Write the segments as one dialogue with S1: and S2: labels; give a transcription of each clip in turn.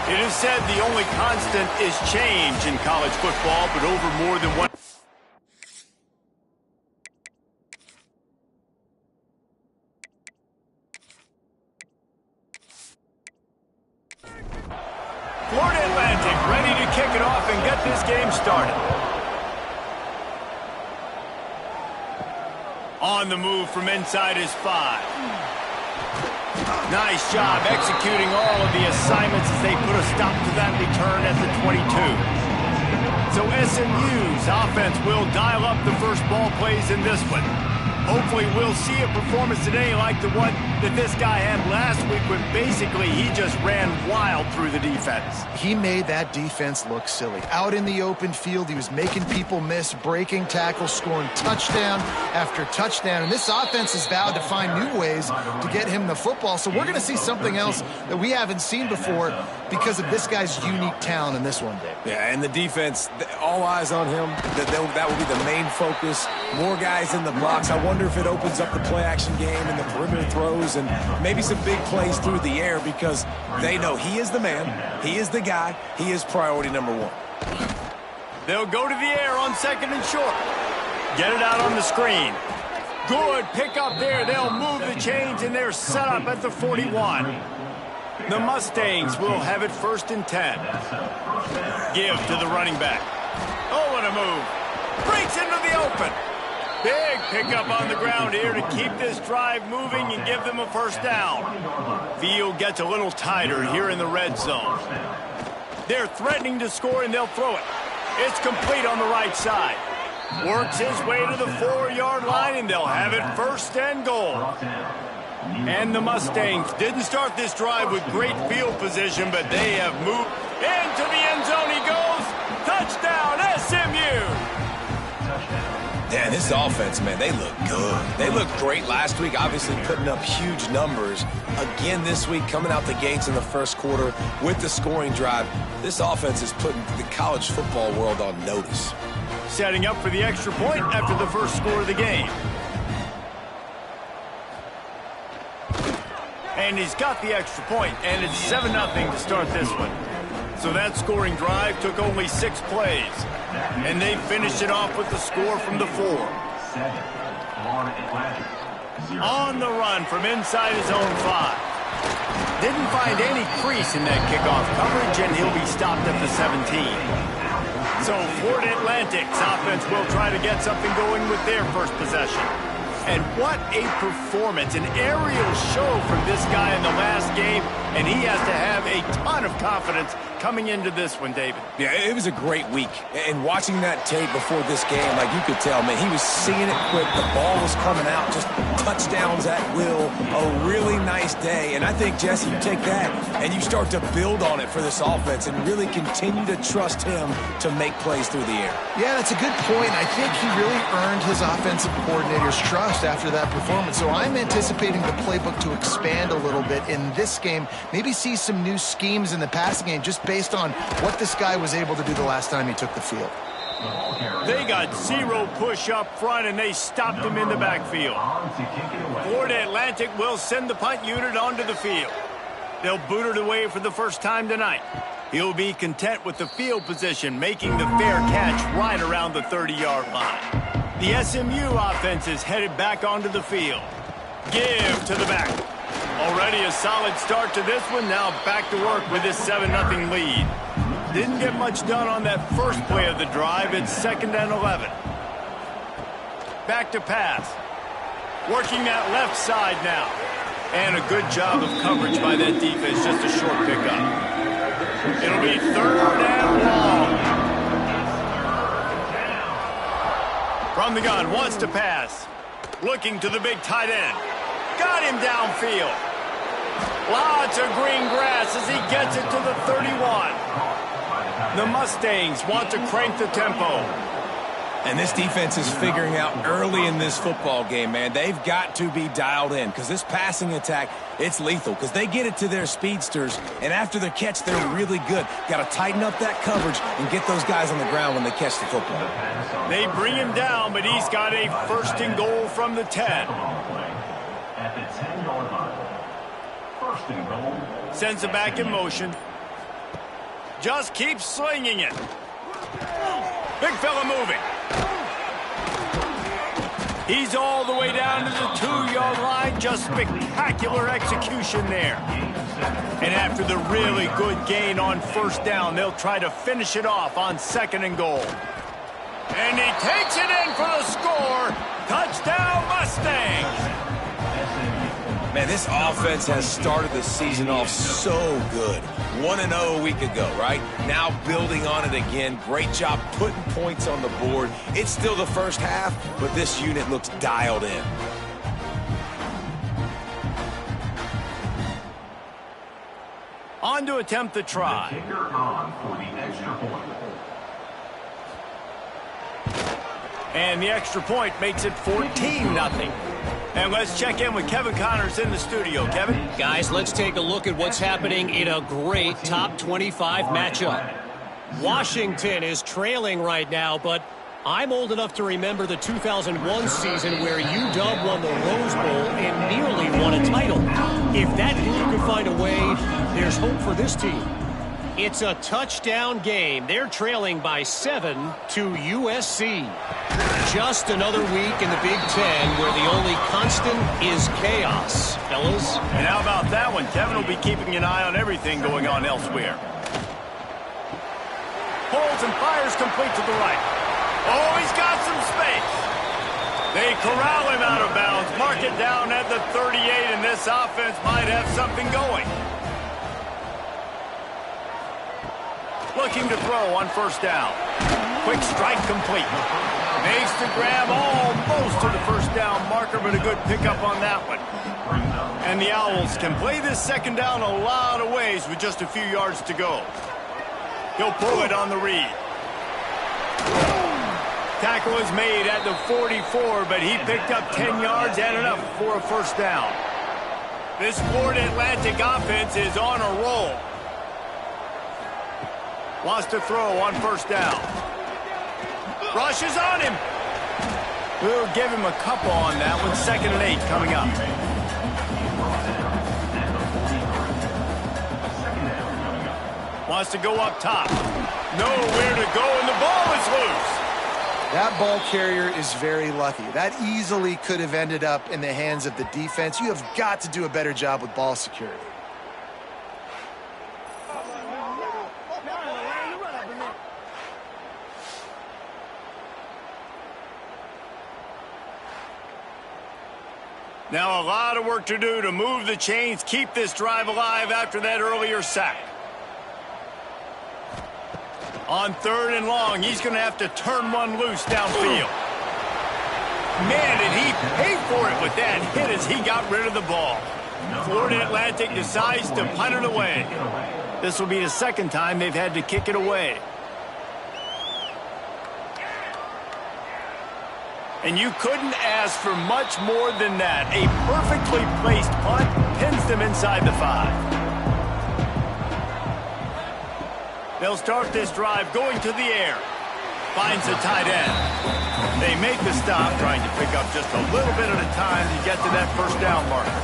S1: It is said the only constant is change in college football, but over more than one. Florida Atlantic ready to kick it off and get this game started. On the move from inside his 5. Nice job executing all of the assignments as they put a stop to that return at the 22. So SMU's offense will dial up the first ball plays in this one. Hopefully we'll see a performance today like the one that this guy had last week when basically he just ran wild through the defense.
S2: He made that defense look silly. Out in the open field, he was making people miss, breaking tackles, scoring touchdown after touchdown. And this offense has vowed to find new ways to get him the football. So we're going to see something else that we haven't seen before because of this guy's unique talent in this one, Dave.
S3: Yeah, and the defense, all eyes on him. That will be the main focus. More guys in the box. I wonder if it opens up the play-action game and the perimeter throws and maybe some big plays through the air because they know he is the man, he is the guy, he is priority number 1.
S1: They'll go to the air on second and short. Get it out on the screen. Good pick up there. They'll move the chains, and they're set up at the 41. The Mustangs will have it first and 10. Give to the running back. Oh, what a move. Breaks into the open. Big pickup on the ground here to keep this drive moving and give them a first down. Field gets a little tighter here in the red zone. They're threatening to score, and they'll throw it. It's complete on the right side. Works his way to the 4-yard line, and they'll have it first and goal. And the Mustangs didn't start this drive with great field position, but they have moved into the end zone. He goes. Touchdown, SMU.
S3: Yeah, this offense, man, they look good. They looked great last week, obviously putting up huge numbers. Again this week, coming out the gates in the first quarter with the scoring drive. This offense is putting the college football world on notice.
S1: Setting up for the extra point after the first score of the game. And he's got the extra point, and it's 7-0 to start this one. So that scoring drive took only 6 plays. And they finished it off with the score from the 4. On the run from inside his own 5. Didn't find any crease in that kickoff coverage, and he'll be stopped at the 17. So Florida Atlantic's offense will try to get something going with their first possession. And what a performance, an aerial show from this guy in the last game, and he has to have a ton of confidence coming into this one, David.
S3: Yeah, it was a great week. And watching that tape before this game, like you could tell, man, he was seeing it quick. The ball was coming out, just touchdowns at will. A really nice day. And I think, Jesse, you take that and you start to build on it for this offense and really continue to trust him to make plays through the air.
S2: Yeah, that's a good point. I think he really earned his offensive coordinator's trust after that performance. So I'm anticipating the playbook to expand a little bit in this game. Maybe see some new schemes in the passing game just based on what this guy was able to do the last time he took the field.
S1: They got 0 push up front, and they stopped him in the backfield. Florida Atlantic will send the punt unit onto the field. They'll boot it away for the first time tonight. He'll be content with the field position, making the fair catch right around the 30-yard line. The SMU offense is headed back onto the field. Give to the back. Already a solid start to this one. Now back to work with this 7-0 lead. Didn't get much done on that first play of the drive. It's 2nd and 11. Back to pass. Working that left side now. And a good job of coverage by that defense. Just a short pickup. It'll be 3rd and long. From the gun, wants to pass. Looking to the big tight end. Got him downfield. Lots of green grass as he gets it to the 31. The Mustangs want to crank the tempo.
S3: And this defense is figuring out early in this football game, man. They've got to be dialed in because this passing attack, it's lethal because they get it to their speedsters, and after the catch, they're really good. Got to tighten up that coverage and get those guys on the ground when they catch the football.
S1: They bring him down, but he's got a 1st and goal from the 10. At the 10-yard line. 1st and goal. Sends it back in motion. Just keep slinging it. Big fella moving. He's all the way down to the 2-yard line. Just spectacular execution there. And after the really good gain on first down, they'll try to finish it off on 2nd and goal. And he takes it in for the score. Touchdown, Mustangs.
S3: Man, this offense has started the season off so good. 1-0 a week ago, right? Now building on it again. Great job putting points on the board. It's still the first half, but this unit looks dialed in.
S1: On to attempt the try. And the extra point makes it 14-0. And let's check in with Kevin Connors in the studio. Kevin?
S4: Guys, let's take a look at what's happening in a great top 25 matchup. Washington is trailing right now, but I'm old enough to remember the 2001 season where UW won the Rose Bowl and nearly won a title. If that group could find a way, there's hope for this team. It's a touchdown game. They're trailing by 7 to USC. Just another week in the Big Ten where the only constant is chaos, fellas.
S1: And how about that one? Kevin will be keeping an eye on everything going on elsewhere. Pulls and fires complete to the right. Oh, he's got some space. They corral him out of bounds. Mark it down at the 38, and this offense might have something going. Looking to throw on first down. Quick strike complete. Makes the grab almost to the first down marker, but a good pickup on that one. And the Owls can play this second down a lot of ways with just a few yards to go. He'll pull it on the read. Tackle is made at the 44, but he picked up 10 yards and enough for a first down. This Florida Atlantic offense is on a roll. Wants to throw on first down. Rushes on him. We'll give him a couple on that one. 2nd and 8 coming up. Wants to go up top. Nowhere to go, and the ball is loose.
S2: That ball carrier is very lucky. That easily could have ended up in the hands of the defense. You have got to do a better job with ball security.
S1: Now a lot of work to do to move the chains, keep this drive alive after that earlier sack. On 3rd and long, he's going to have to turn one loose downfield. Man, did he pay for it with that hit as he got rid of the ball. Florida Atlantic decides to punt it away. This will be the 2nd time they've had to kick it away. And you couldn't ask for much more than that. A perfectly placed punt pins them inside the 5. They'll start this drive going to the air. Finds the tight end. They make the stop, trying to pick up just a little bit at a time to get to that first down marker.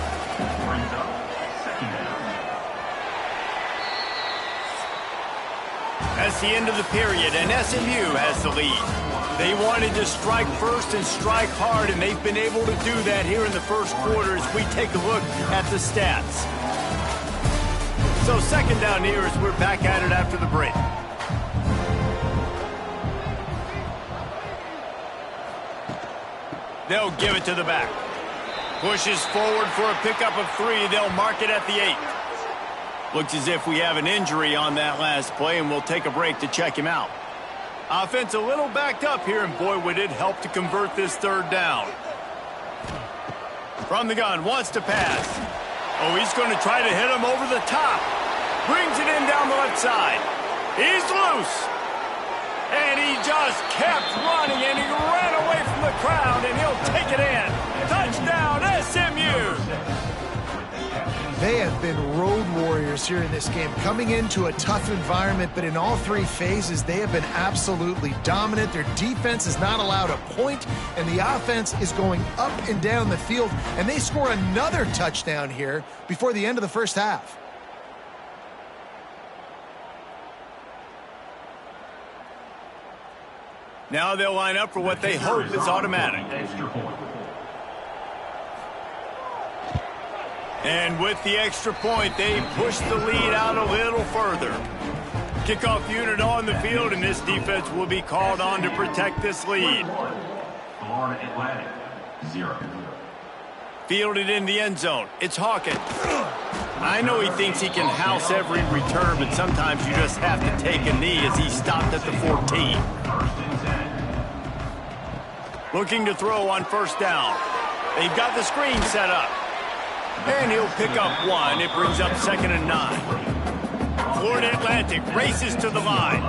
S1: That's the end of the period, and SMU has the lead. They wanted to strike first and strike hard, and they've been able to do that here in the first quarter as we take a look at the stats. So 2nd down here as we're back at it after the break. They'll give it to the back. Pushes forward for a pickup of 3. They'll mark it at the 8. Looks as if we have an injury on that last play, and we'll take a break to check him out. Offense a little backed up here, and boy, would it help to convert this 3rd down. From the gun, wants to pass. Oh, he's going to try to hit him over the top. Brings it in down the left side. He's loose. And he just kept running, and he ran away from the crowd, and he'll take it in. Touchdown, SMU!
S2: They have been road warriors here in this game, coming into a tough environment, but in all 3 phases, they have been absolutely dominant. Their defense is not allowed a point, and the offense is going up and down the field, and they score another touchdown here before the end of the first half.
S1: Now they'll line up for what they hope is automatic. And with the extra point, they push the lead out a little further. Kickoff unit on the field, and this defense will be called on to protect this lead.
S5: Florida Atlantic, 0.
S1: Fielded in the end zone. It's Hawkins. I know he thinks he can house every return, but sometimes you just have to take a knee as he stopped at the 14. Looking to throw on first down. They've got the screen set up. And he'll pick up one. It brings up 2nd and 9. Florida Atlantic races to the line.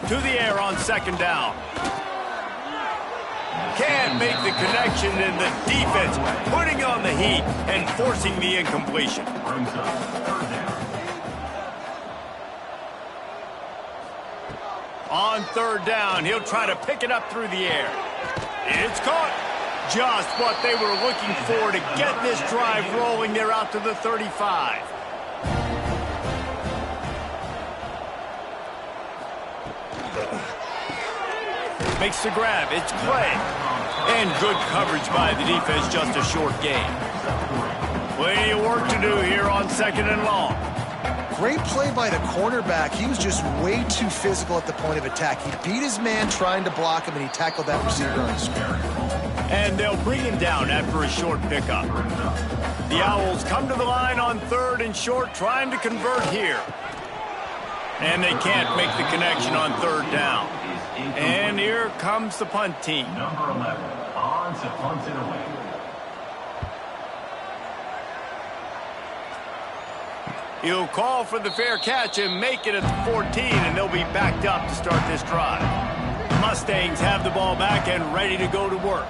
S1: To the air on 2nd down. Can't make the connection, and the defense putting on the heat and forcing the incompletion. On 3rd down, he'll try to pick it up through the air. It's caught. Just what they were looking for to get this drive rolling. They're out to the 35. Makes the grab. It's Clay. And good coverage by the defense. Just a short gain. Plenty of work to do here on 2nd and long.
S2: Great play by the cornerback. He was just way too physical at the point of attack. He beat his man trying to block him, and he tackled that receiver on the screen.
S1: And they'll bring him down after a short pickup. The Owls come to the line on 3rd and short, trying to convert here. And they can't make the connection on 3rd down. And here comes the punt team.
S5: Number 11, on to punt it away.
S1: He'll call for the fair catch and make it at the 14, and they'll be backed up to start this drive. The Mustangs have the ball back and ready to go to work.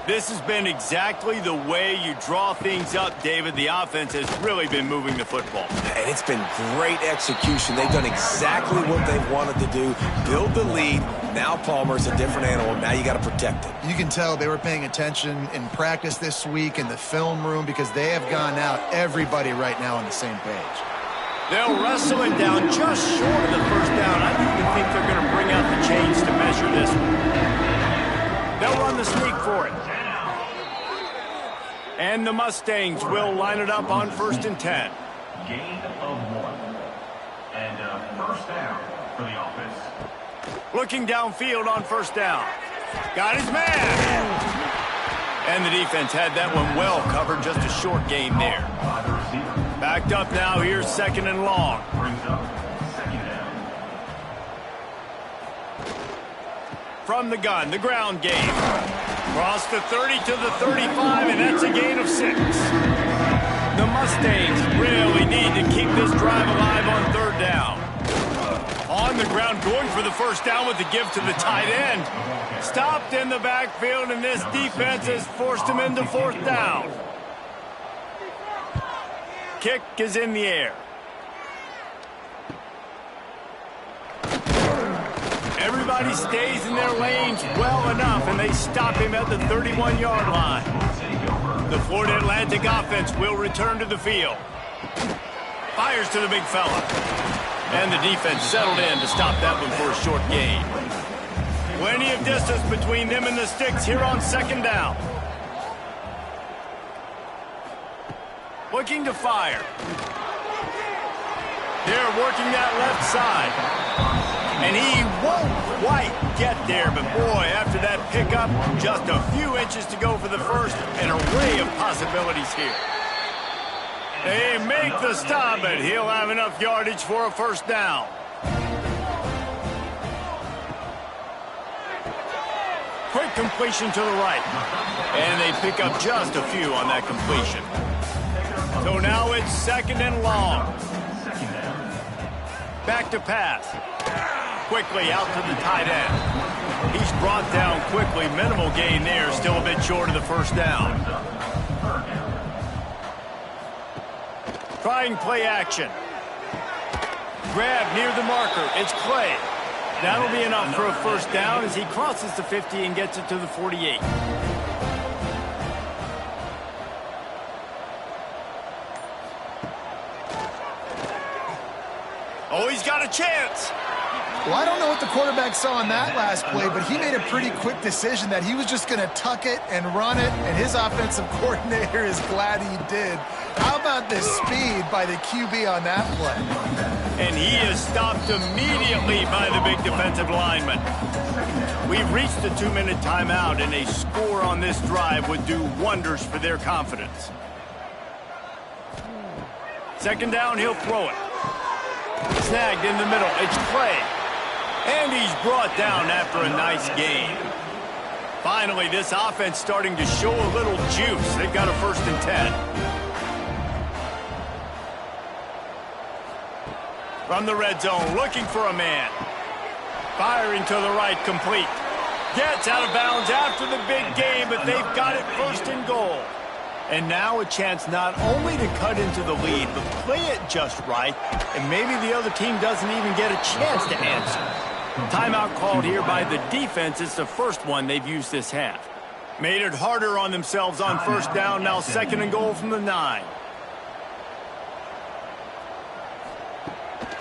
S1: This has been exactly the way you draw things up, David. The offense has really been moving the football.
S3: And it's been great execution. They've done exactly what they've wanted to do. Build the lead. Now Palmer's a different animal. Now you got to protect it.
S2: You can tell they were paying attention in practice this week in the film room because they have gone out, everybody right now on the same page.
S1: They'll wrestle it down just short of the first down. I don't even think they're going to bring out the chains to measure this one. They'll run the sneak for it. And the Mustangs will line it up on 1st and 10.
S5: Gain of 1. And first down for the offense.
S1: Looking downfield on 1st down. Got his man. And the defense had that one well covered. Just a short gain there. Backed up now. Here's 2nd and long.
S5: Brings up 2nd down.
S1: From the gun, the ground game. Cross the 30 to the 35, and that's a gain of 6. The Mustangs really need to keep this drive alive on 3rd down. On the ground, going for the first down with the give to the tight end. Stopped in the backfield, and this defense has forced him into 4th down. Kick is in the air. Everybody stays in their lanes well enough, and they stop him at the 31-yard line. The Florida Atlantic offense will return to the field. Fires to the big fella. And the defense settled in to stop that one for a short gain. Plenty of distance between them and the sticks here on 2nd down. Looking to fire. They're working that left side. And he won't quite get there, but boy, after that pickup, just a few inches to go for the first, an array of possibilities here. They make the stop, but he'll have enough yardage for a first down. Quick completion to the right. And they pick up just a few on that completion. So now it's 2nd and long. Back to pass. Quickly out to the tight end. He's brought down quickly. Minimal gain there. Still a bit short of the first down. Trying play action. Grab near the marker. It's Clay. That'll be enough for a first down as he crosses the 50 and gets it to the 48. Oh, he's got a a chance.
S2: Well, I don't know what the quarterback saw on that last play, but he made a pretty quick decision that he was just going to tuck it and run it, and his offensive coordinator is glad he did. How about the speed by the QB on that play?
S1: And he is stopped immediately by the big defensive lineman. We've reached the 2-minute timeout, and a score on this drive would do wonders for their confidence. Second down, he'll throw it. Snagged in the middle. It's Clay. And he's brought down after a nice gain. Finally, this offense starting to show a little juice. They've got a 1st and 10. From the red zone, looking for a man. Firing to the right, complete. Gets out of bounds after the big game, but they've got it 1st and goal. And now a chance not only to cut into the lead, but play it just right, and maybe the other team doesn't even get a chance to answer. Timeout called here by the defense. It's the first one they've used this half. Made it harder on themselves on 1st down, now 2nd and goal from the 9.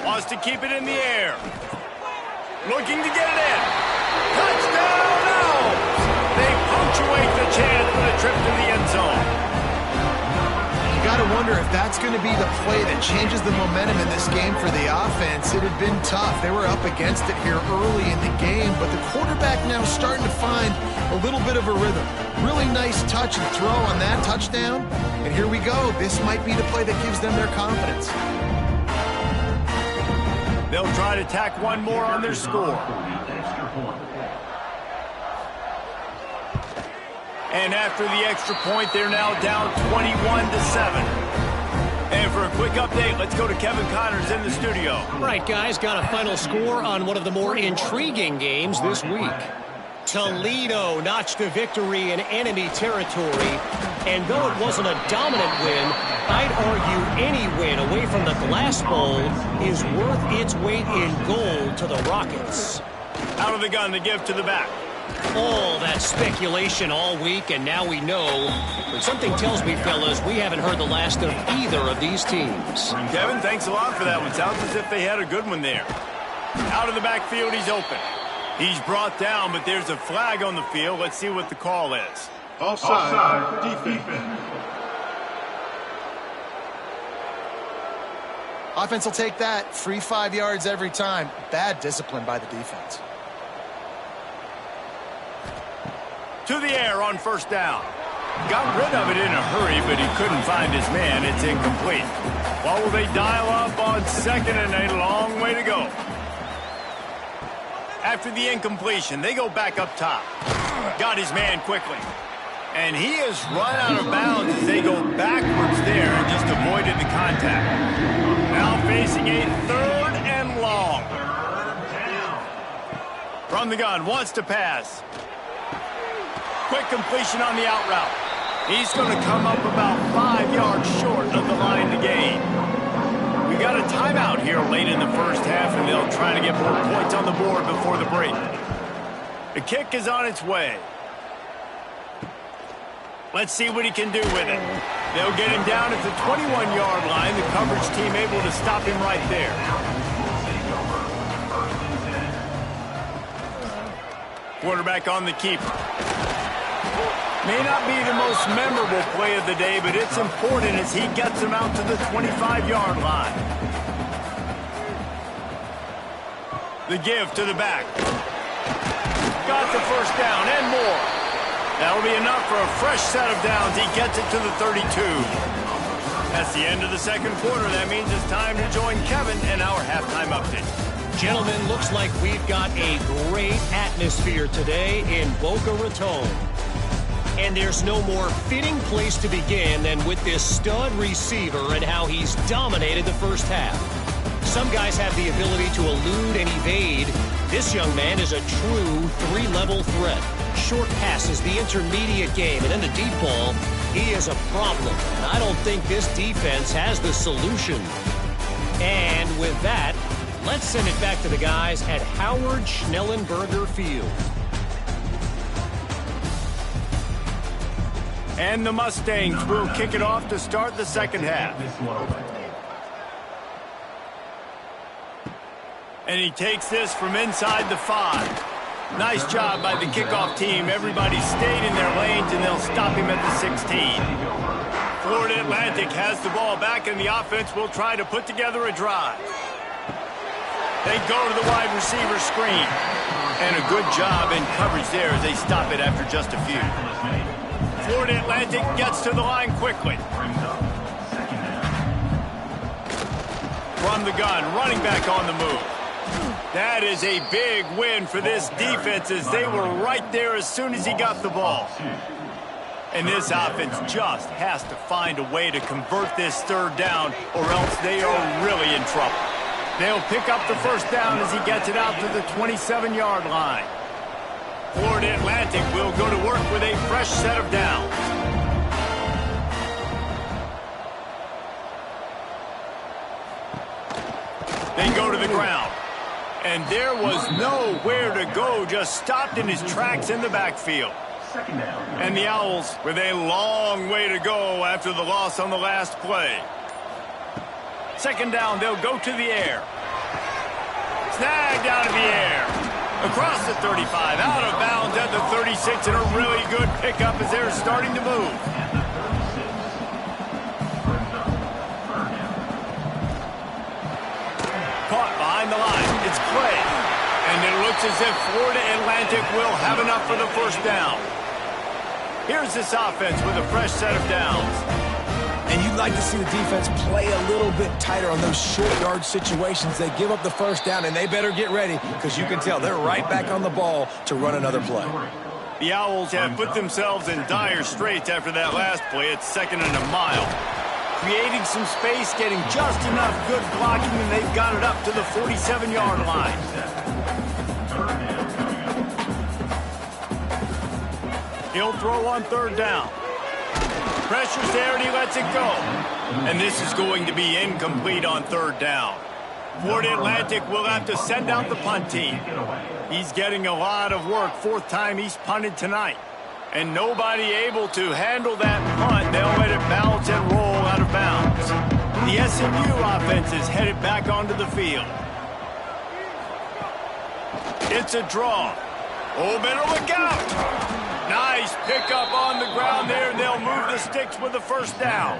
S1: Wants to keep it in the air. Looking to get it in. Touchdown now! They punctuate the chance with a trip to the end zone.
S2: You got to wonder if that's going to be the play that changes the momentum in this game for the offense. It had been tough. They were up against it here early in the game, but the quarterback now starting to find a little bit of a rhythm. Really nice touch and throw on that touchdown. And here we go. This might be the play that gives them their confidence.
S1: They'll try to tack one more on their score. And after the extra point, they're now down 21-7. And for a quick update, let's go to Kevin Connors in the studio.
S4: All right, guys, got a final score on one of the more intriguing games this week. Toledo notched a victory in enemy territory. And though it wasn't a dominant win, I'd argue any win away from the Glass Bowl is worth its weight in gold to the Rockets.
S1: Out of the gun, the give to the back.
S4: All that speculation all week, and now we know. But something tells me, fellas, we haven't heard the last of either of these teams.
S1: Kevin, thanks a lot for that one. Sounds as if they had a good one there. Out of the backfield, he's open. He's brought down, but there's a flag on the field. Let's see what the call is.
S5: Offside, defense.
S2: Offense will take that. Free 5 yards every time. Bad discipline by the defense.
S1: To the air on 1st down. Got rid of it in a hurry, but he couldn't find his man. It's incomplete. What will they dial up on 2nd and a long way to go? After the incompletion, they go back up top. Got his man quickly. And he has run out of bounds as they go backwards there and just avoided the contact. Now facing a 3rd and long. From the gun, wants to pass. Quick completion on the out route. He's going to come up about 5 yards short of the line to gain. We got a timeout here late in the 1st half, and they'll try to get more points on the board before the break. The kick is on its way. Let's see what he can do with it. They'll get him down at the 21-yard line. The coverage team able to stop him right there. Quarterback on the keeper. May not be the most memorable play of the day, but it's important as he gets him out to the 25-yard line. The give to the back. Got the 1st down and more. That'll be enough for a fresh set of downs. He gets it to the 32. That's the end of the 2nd quarter. That means it's time to join Kevin in our halftime update.
S4: Gentlemen, looks like we've got a great atmosphere today in Boca Raton. And there's no more fitting place to begin than with this stud receiver and how he's dominated the 1st half. Some guys have the ability to elude and evade. This young man is a true 3-level threat. Short passes, the intermediate game, and then the deep ball, he is a problem. And I don't think this defense has the solution. And with that, let's send it back to the guys at Howard Schnellenberger Field.
S1: And the Mustangs will kick it off to start the 2nd half. And he takes this from inside the 5. Nice job by the kickoff team. Everybody stayed in their lanes, and they'll stop him at the 16. Florida Atlantic has the ball back, and the offense will try to put together a drive. They go to the wide receiver screen. And a good job in coverage there as they stop it after just a few. Florida Atlantic gets to the line quickly. From the gun, running back on the move. That is a big win for this defense as they were right there as soon as he got the ball. And this offense just has to find a way to convert this third down or else they are really in trouble. They'll pick up the first down as he gets it out to the 27-yard line. Florida Atlantic will go to work with a fresh set of downs. They go to the ground. And there was nowhere to go, just stopped in his tracks in the backfield. And the Owls with a long way to go after the loss on the last play. Second down, they'll go to the air. Snagged out of the air. Across the 35, out of bounds at the 36, and a really good pickup as they're starting to move. Caught behind the line. It's Clay. And it looks as if Florida Atlantic will have enough for the first down. Here's this offense with a fresh set of downs.
S3: And you'd like to see the defense play a little bit tighter on those short yard situations. They give up the first down, and they better get ready because you can tell they're right back on the ball to run another play.
S1: The Owls have put themselves in dire straits after that last play. It's 2nd and a mile. Creating some space, getting just enough good blocking, and they've got it up to the 47-yard line. He'll throw on third down. Pressure's there, and he lets it go. And this is going to be incomplete on third down. Florida Atlantic will have to send out the punt team. He's getting a lot of work. 4th time he's punted tonight. And nobody able to handle that punt. They'll let it bounce and roll out of bounds. The SMU offense is headed back onto the field. It's a draw. Oh, better look out. Nice pickup on the ground there, and they'll move the sticks with the first down.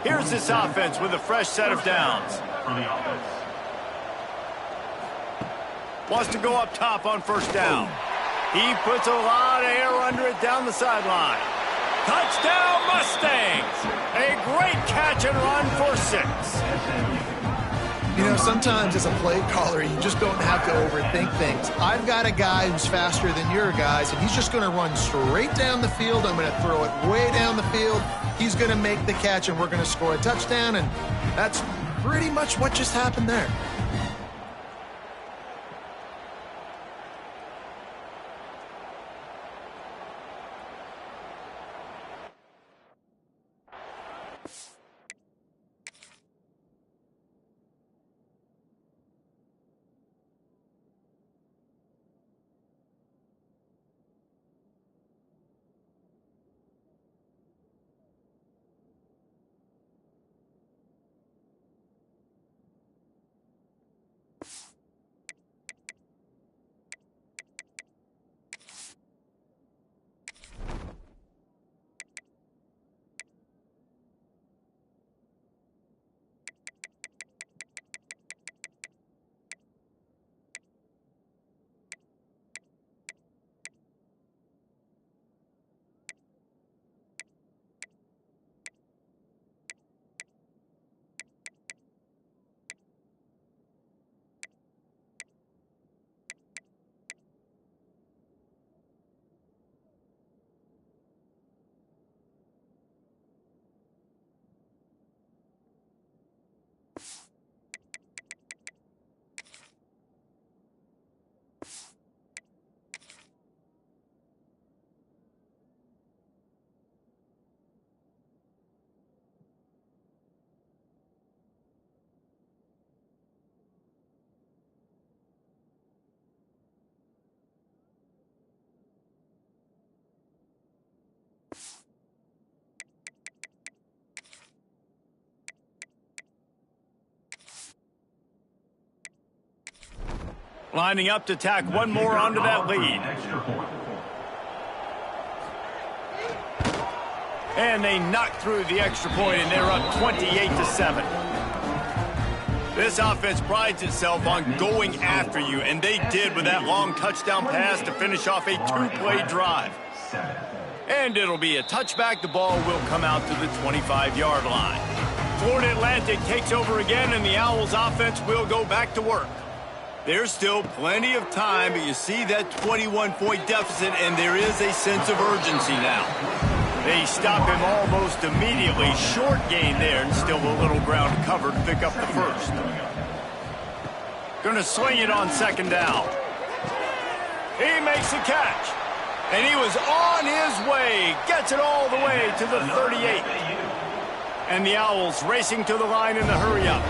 S1: Here's this offense with a fresh set of downs. Wants to go up top on first down. He puts a lot of air under it down the sideline. Touchdown, Mustangs! A great catch and run for 6.
S2: You know, sometimes as a play caller, you just don't have to overthink things. I've got a guy who's faster than your guys, and he's just going to run straight down the field. I'm going to throw it way down the field. He's going to make the catch, and we're going to score a touchdown, and that's pretty much what just happened there.
S1: Lining up to tack one more onto that lead. And they knock through the extra point, and they're up 28-7. This offense prides itself on going after you, and they did with that long touchdown pass to finish off a two-play drive. And it'll be a touchback. The ball will come out to the 25-yard line. Florida Atlantic takes over again, and the Owls offense will go back to work. There's still plenty of time, but you see that 21-point deficit, and there is a sense of urgency now. They stop him almost immediately. Short gain there, and still a little ground cover to pick up the first. Gonna swing it on second down. He makes the catch. And he was on his way. Gets it all the way to the 38. And the Owls racing to the line in the hurry-up.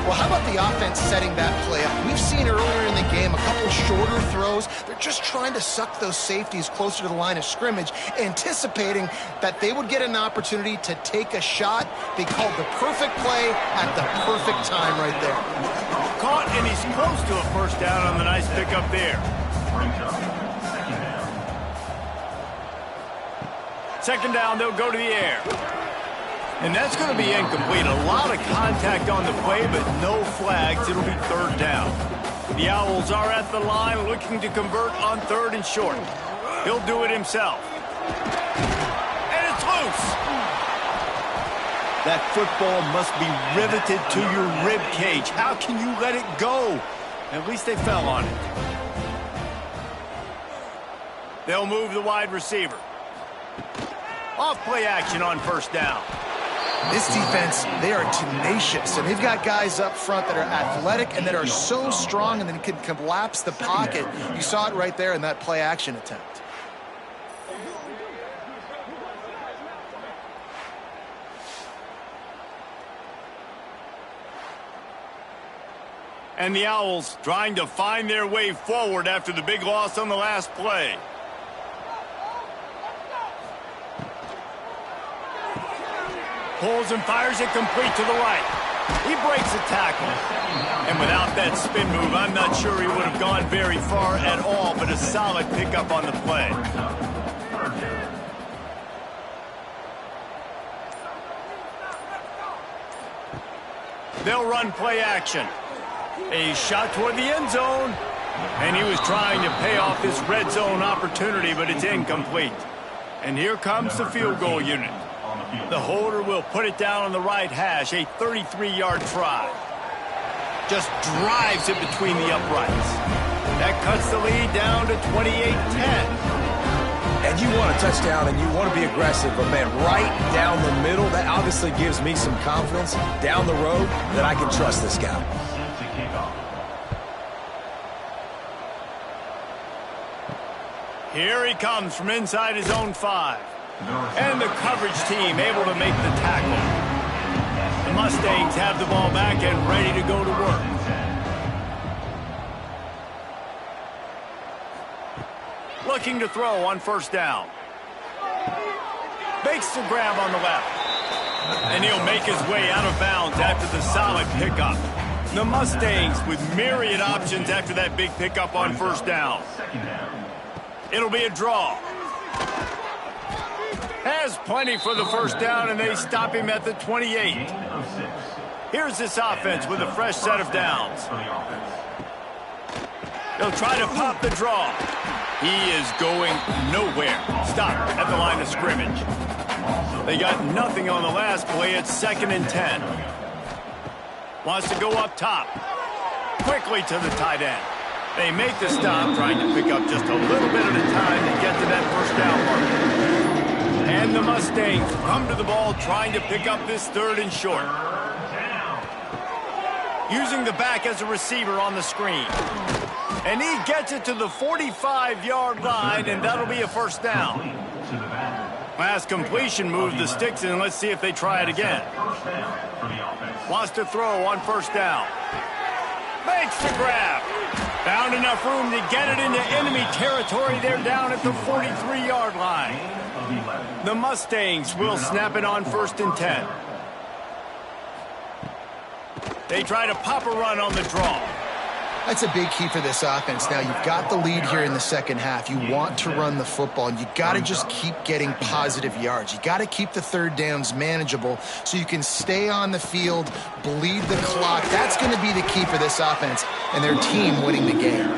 S2: Well, how about the offense setting that play up? We've seen earlier in the game a couple shorter throws. They're just trying to suck those safeties closer to the line of scrimmage, anticipating that they would get an opportunity to take a shot. They called the perfect play at the perfect time right there.
S1: Caught, and he's close to a first down on the nice pickup there. Second down, they'll go to the air. And that's going to be incomplete. A lot of contact on the play, but no flags. It'll be third down. The Owls are at the line looking to convert on third and short. He'll do it himself. And it's loose. That football must be riveted to your rib cage. How can you let it go? At least they fell on it. They'll move the wide receiver. Off play action on first down.
S2: This defense, they are tenacious, and they've got guys up front that are athletic and that are so strong and then can collapse the pocket. You saw it right there in that play action attempt.
S1: And the Owls trying to find their way forward after the big loss on the last play. Pulls and fires it complete to the right. He breaks a tackle. And without that spin move, I'm not sure he would have gone very far at all, but a solid pickup on the play. They'll run play action. A shot toward the end zone. And he was trying to pay off this red zone opportunity, but it's incomplete. And here comes the field goal unit. The holder will put it down on the right hash, a 33-yard try. Just drives it between the uprights. That cuts the lead down to 28-10.
S3: And you want a touchdown and you want to be aggressive, but man, right down the middle, that obviously gives me some confidence down the road that I can trust this guy.
S1: Here he comes from inside his own 5. And the coverage team able to make the tackle. The Mustangs have the ball back and ready to go to work. Looking to throw on first down. Makes the grab on the left. And he'll make his way out of bounds after the solid pickup. The Mustangs with myriad options after that big pickup on first down. It'll be a draw. Has plenty for the first down, and they stop him at the 28. Here's this offense with a fresh set of downs. They'll try to pop the draw. He is going nowhere. Stop at the line of scrimmage. They got nothing on the last play. It's 2nd and 10. Wants to go up top. Quickly to the tight end. They make the stop, trying to pick up just a little bit at a time to get to that first down mark. And the Mustangs come to the ball, trying to pick up this third and short. Using the back as a receiver on the screen. And he gets it to the 45-yard line, and that'll be a first down. Last completion moved the sticks, and let's see if they try it again. Wants to throw on first down. Makes the grab. Found enough room to get it into enemy territory. They're down at the 43-yard line. The Mustangs will snap it on 1st and 10. They try to pop a run on the draw.
S2: That's a big key for this offense. Now, you've got the lead here in the second half. You want to run the football, and you got to just keep getting positive yards. You got to keep the third downs manageable so you can stay on the field, bleed the clock. That's going to be the key for this offense and their team winning the game.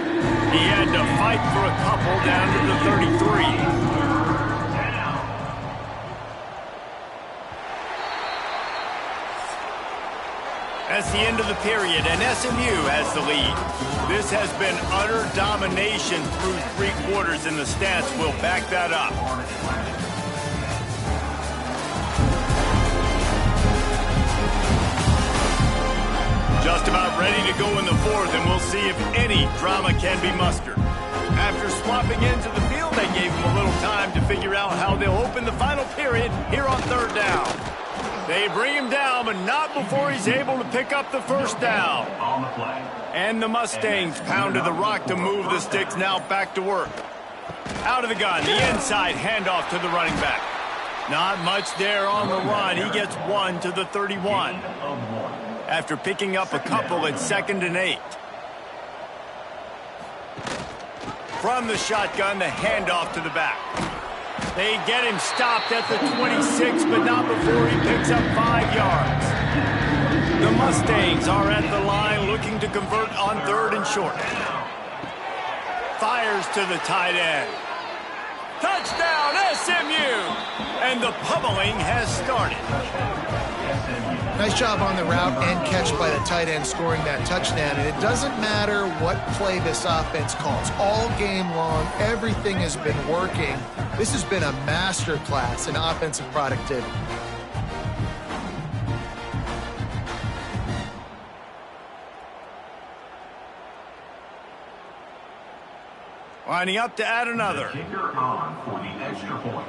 S1: He had to fight for a couple down to the 33. That's the end of the period, and SMU has the lead. This has been utter domination through 3 quarters, and the stats will back that up. Just about ready to go in the fourth, and we'll see if any drama can be mustered. After swapping into the field, they gave him a little time to figure out how they'll open the final period here on third down. They bring him down, but not before he's able to pick up the first down. And the Mustangs pounded the rock to move the sticks, now back to work. Out of the gun, the inside handoff to the running back. Not much there on the run. He gets 1 to the 31. After picking up a couple at 2nd and 8. From the shotgun, the handoff to the back. They get him stopped at the 26, but not before he picks up 5 yards. The Mustangs are at the line looking to convert on 3rd and short. Fires to the tight end. Touchdown, SMU! And the pummeling has started.
S2: Nice job on the route and catch by the tight end scoring that touchdown. And it doesn't matter what play this offense calls. All game long, everything has been working. This has been a master class in offensive productivity.
S1: Lining up to add another.
S5: Kicker on for the extra point.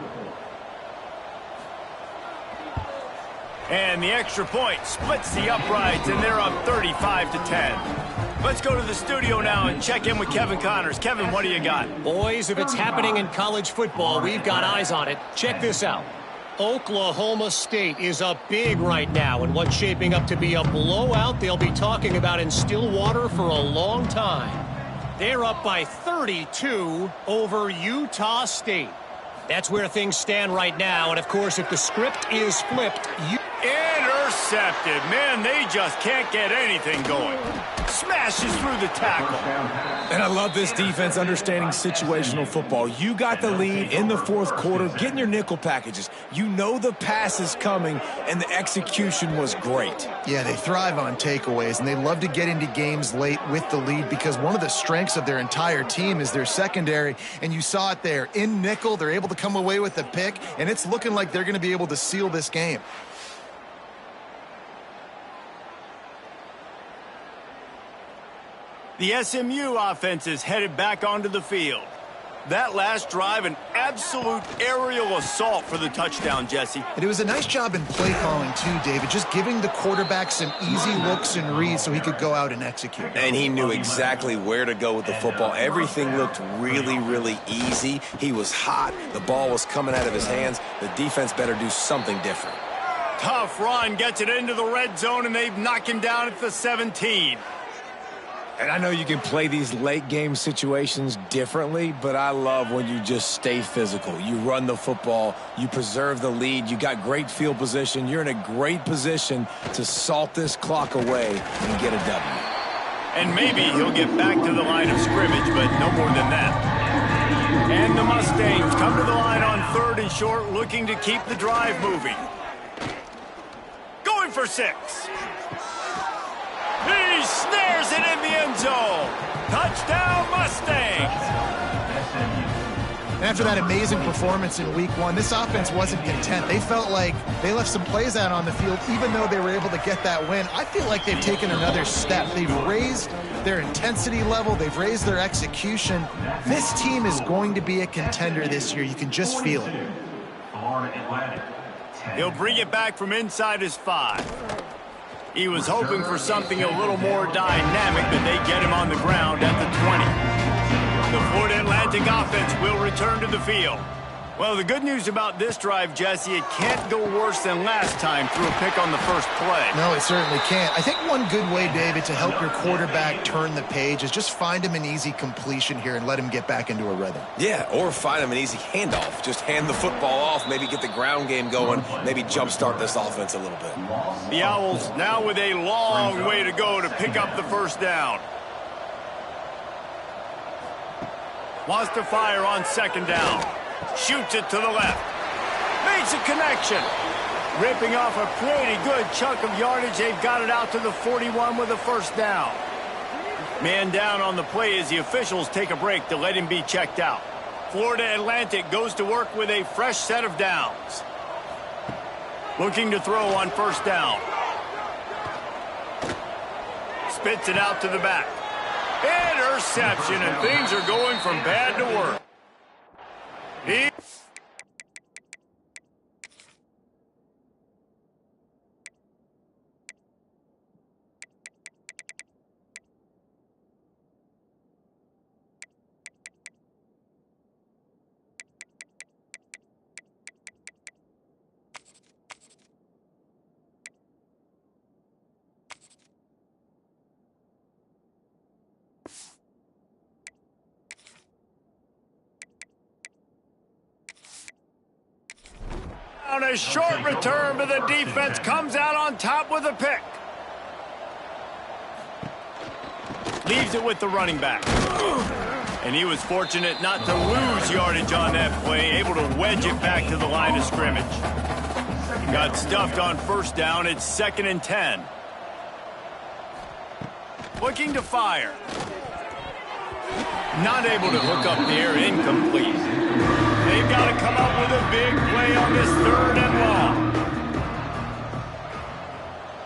S1: And the extra point splits the uprights, and they're up 35 to 10. Let's go to the studio now and check in with Kevin Connors. Kevin, what do you got?
S4: Boys, if it's happening in college football, we've got eyes on it. Check this out. Oklahoma State is up big right now in what's shaping up to be a blowout they'll be talking about in Stillwater for a long time. They're up by 32 over Utah State. That's where things stand right now, and of course, if the script is flipped,
S1: Intercepted. Man, they just can't get anything going. Smashes through the tackle.
S3: And I love this defense understanding situational football. You got the lead in the 4th quarter, getting your nickel packages. You know the pass is coming, and the execution was great.
S2: Yeah, they thrive on takeaways, and they love to get into games late with the lead because one of the strengths of their entire team is their secondary, and you saw it there. In nickel, they're able to come away with the pick, and it's looking like they're going to be able to seal this game.
S1: The SMU offense is headed back onto the field. That last drive, an absolute aerial assault for the touchdown, Jesse.
S2: And it was a nice job in play calling, too, David, just giving the quarterback some easy looks and reads so he could go out and execute.
S3: And he knew exactly where to go with the football. Everything looked really, really easy. He was hot. The ball was coming out of his hands. The defense better do something different.
S1: Tough run, gets it into the red zone, and they've knocked him down at the 17.
S3: And I know you can play these late game situations differently, but I love when you just stay physical. You run the football, you preserve the lead, you got great field position, you're in a great position to salt this clock away and get a W.
S1: And maybe he'll get back to the line of scrimmage, but no more than that. And the Mustangs come to the line on 3rd and short, looking to keep the drive moving. Going for 6. He snares it in the end zone. Touchdown, Mustangs.
S2: After that amazing performance in week 1, this offense wasn't content. They felt like they left some plays out on the field, even though they were able to get that win. I feel like they've taken another step. They've raised their intensity level. They've raised their execution. This team is going to be a contender this year. You can just feel it.
S1: He'll bring it back from inside his 5. He was hoping for something a little more dynamic, but they get him on the ground at the 20. The Florida Atlantic offense will return to the field. Well, the good news about this drive, Jesse, it can't go worse than last time through a pick on the first play.
S2: No, it certainly can't. I think one good way, David, to help your quarterback turn the page is just find him an easy completion here and let him get back into a rhythm.
S3: Yeah, or find him an easy handoff. Just hand the football off, maybe get the ground game going, maybe jumpstart this offense a little bit.
S1: The Owls now with a long way to go to pick up the first down. Wants to fire on second down. Shoots it to the left. Makes a connection. Ripping off a pretty good chunk of yardage. They've got it out to the 41 with a first down. Man down on the play as the officials take a break to let him be checked out. Florida Atlantic goes to work with a fresh set of downs. Looking to throw on first down. Spits it out to the back. Interception, and things are going from bad to worse. On a short return, but the defense comes out on top with a pick. Leaves it with the running back. And he was fortunate not to lose yardage on that play, able to wedge it back to the line of scrimmage. Got stuffed on first down. It's 2nd and 10. Looking to fire. Not able to hook up there, incomplete. They've got to come up with a big play on this 3rd and long.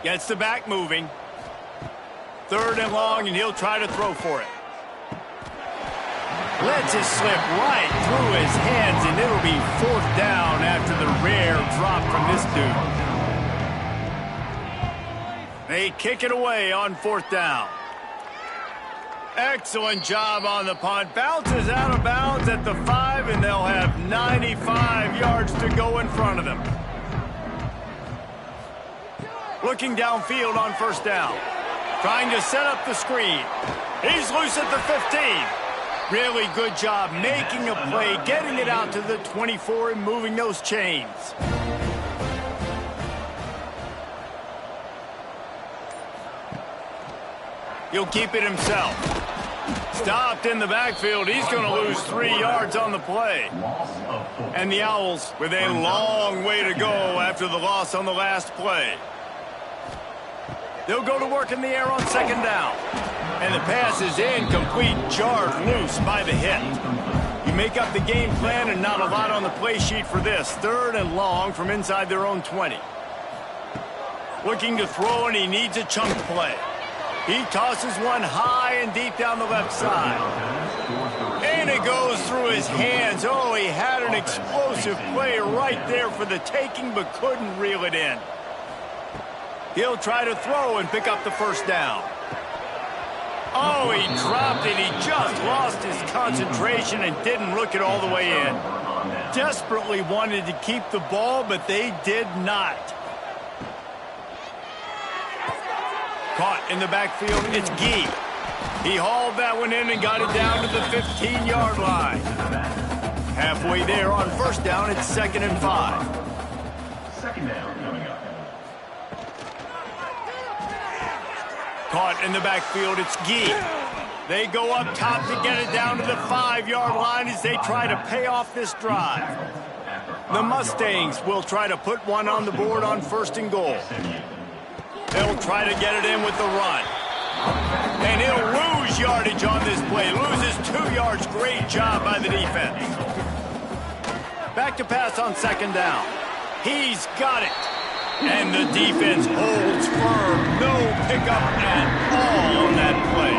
S1: Gets the back moving. 3rd and long, and he'll try to throw for it. Lets it slip right through his hands, and it'll be 4th down after the rare drop from this dude. They kick it away on 4th down. Excellent job on the punt. Bounces out of bounds at the 5, and they'll have 95 yards to go in front of them. Looking downfield on first down. Trying to set up the screen. He's loose at the 15. Really good job making a play, getting it out to the 24 and moving those chains. He'll keep it himself. Stopped in the backfield. He's going to lose 3 yards on the play. And the Owls with a long way to go after the loss on the last play. They'll go to work in the air on second down. And the pass is incomplete, jarred loose by the hit. You make up the game plan and not a lot on the play sheet for this. 3rd and long from inside their own 20. Looking to throw, and he needs a chunk play. He tosses one high and deep down the left side. And it goes through his hands. Oh, he had an explosive play right there for the taking, but couldn't reel it in. He'll try to throw and pick up the first down. Oh, he dropped it. He just lost his concentration and didn't look it all the way in. Desperately wanted to keep the ball, but they did not. Caught in the backfield, it's Gee. He hauled that one in and got it down to the 15-yard line. Halfway there on first down, it's 2nd and 5.
S5: Second down coming up.
S1: Caught in the backfield, it's Gee. They go up top to get it down to the 5-yard line as they try to pay off this drive. The Mustangs will try to put one on the board on 1st and goal. They'll try to get it in with the run. And he'll lose yardage on this play. Loses 2 yards. Great job by the defense. Back to pass on second down. He's got it. And the defense holds firm. No pickup at all on that play.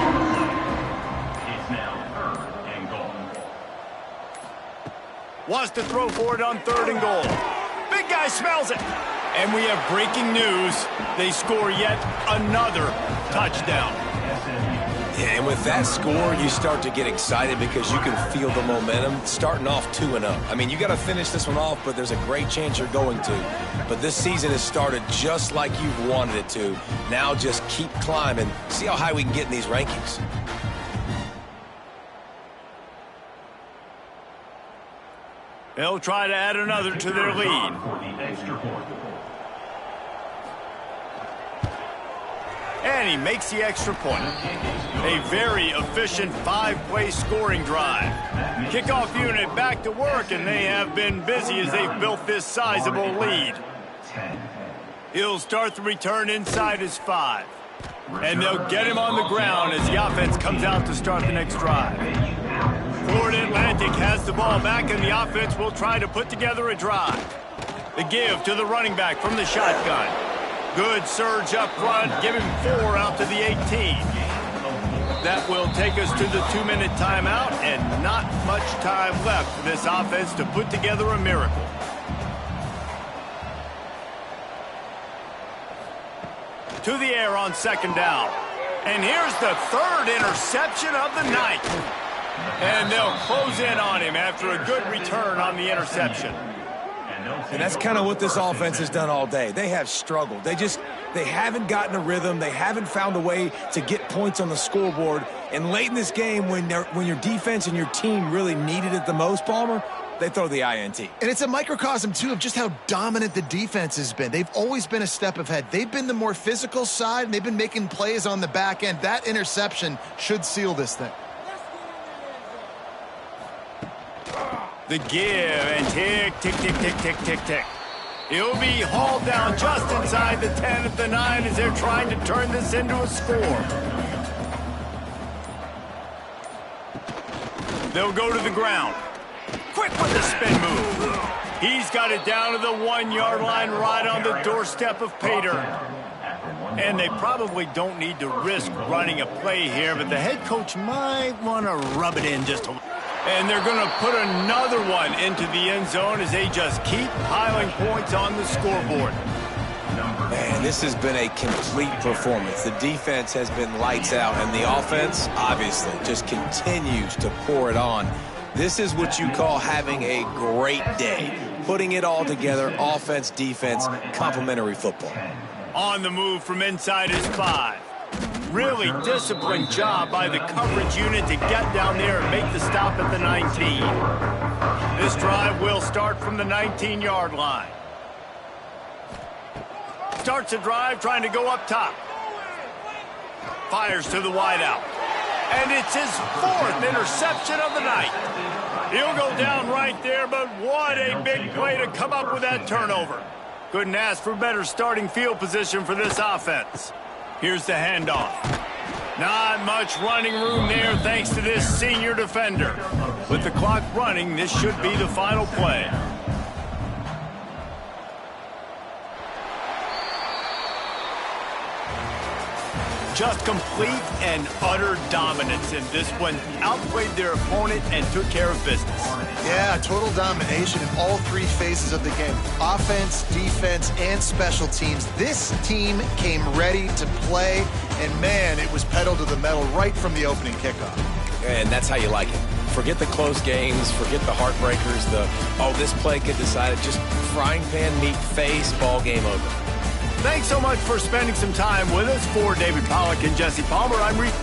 S5: It's now 3rd and goal.
S1: Wants to throw for it on 3rd and goal. Big guy smells it. And we have breaking news. They score yet another touchdown.
S3: And with that score, you start to get excited because you can feel the momentum starting off 2-0. I mean, you got to finish this one off, but there's a great chance you're going to. But this season has started just like you've wanted it to. Now just keep climbing. See how high we can get in these rankings.
S1: They'll try to add another to their lead. And he makes the extra point. A very efficient 5-play scoring drive. Kickoff unit back to work, and they have been busy as they've built this sizable lead. He'll start the return inside his 5. And they'll get him on the ground as the offense comes out to start the next drive. Florida Atlantic has the ball back, and the offense will try to put together a drive. The give to the running back from the shotgun. Good surge up front, give him 4 out to the 18. That will take us to the 2-minute timeout, and not much time left for this offense to put together a miracle. To the air on 2nd down. And here's the 3rd interception of the night. And they'll close in on him after a good return on the interception.
S3: And that's kind of what this offense has done all day. They have struggled. They haven't gotten a rhythm. They haven't found a way to get points on the scoreboard. And late in this game, when your defense and your team really needed it the most, Palmer, they throw the INT.
S2: And it's a microcosm, too, of just how dominant the defense has been. They've always been a step ahead. They've been the more physical side, and they've been making plays on the back end. That interception should seal this thing.
S1: The give, and tick, tick, tick, tick, tick, tick, tick. He'll be hauled down just inside the 10 at the 9 as they're trying to turn this into a score. They'll go to the ground. Quick with the spin move. He's got it down to the 1-yard line right on the doorstep of Pater. And they probably don't need to risk running a play here, but the head coach might want to rub it in just a little. And they're going to put another one into the end zone as they just keep piling points on the scoreboard.
S3: Man, this has been a complete performance. The defense has been lights out, and the offense, obviously, just continues to pour it on. This is what you call having a great day. Putting it all together, offense, defense, complementary football.
S1: On the move from inside his 5. Really disciplined job by the coverage unit to get down there and make the stop at the 19. This drive will start from the 19-yard line. Starts a drive trying to go up top. Fires to the wideout. And it's his 4th interception of the night. He'll go down right there, but what a big play to come up with that turnover. Couldn't ask for better starting field position for this offense. Here's the handoff. Not much running room there thanks to this senior defender. With the clock running, this should be the final play. Just complete and utter dominance in this one. Outplayed their opponent and took care of business.
S2: Yeah, total domination in all 3 phases of the game. Offense, defense, and special teams. This team came ready to play, and man, it was pedal to the metal right from the opening kickoff.
S3: And that's how you like it. Forget the close games, forget the heartbreakers, this play could decide it. Just frying pan meet face, ball game over.
S1: Thanks so much for spending some time with us. For David Pollack and Jesse Palmer, I'm Reed.